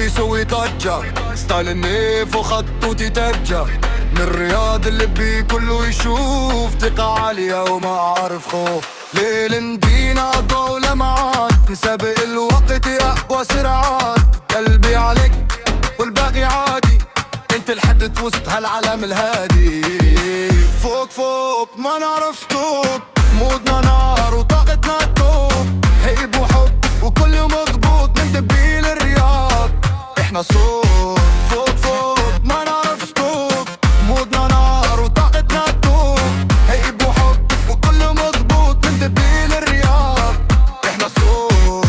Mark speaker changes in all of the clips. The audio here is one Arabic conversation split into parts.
Speaker 1: يسوي ضجة، ستايل النيف وخطوتي ترجع من الرياض اللي بيه كله يشوف، ثقة عالية وما أعرف خوف. ليل ندينا ضو لمعات، نسابق الوقت أقوى سرعات، قلبي عليك والباقي عادي، انت الحدث وسط هالعالم الهادي. فوق فوق ما نعرف توب، مودنا نار وطاقتنا توب، هيب وحب وكل مضبوط من تبيل الرياض، احنا صوت. فوق فوق ما نعرف توب، مودنا نار وطاقتنا توب، هيب وحب وكل مضبوط من تبيل الرياض، احنا صوت.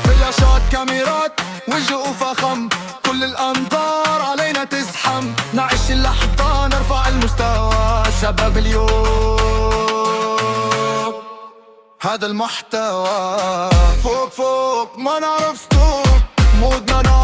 Speaker 1: فلاشات كاميرات وجه وفخم، كل الأنظار علينا تزحم، نعيش اللحظة نرفع المستوى، شباب اليوم هذا المحتوى. فوق فوق ما نعرف ستوب، مودنا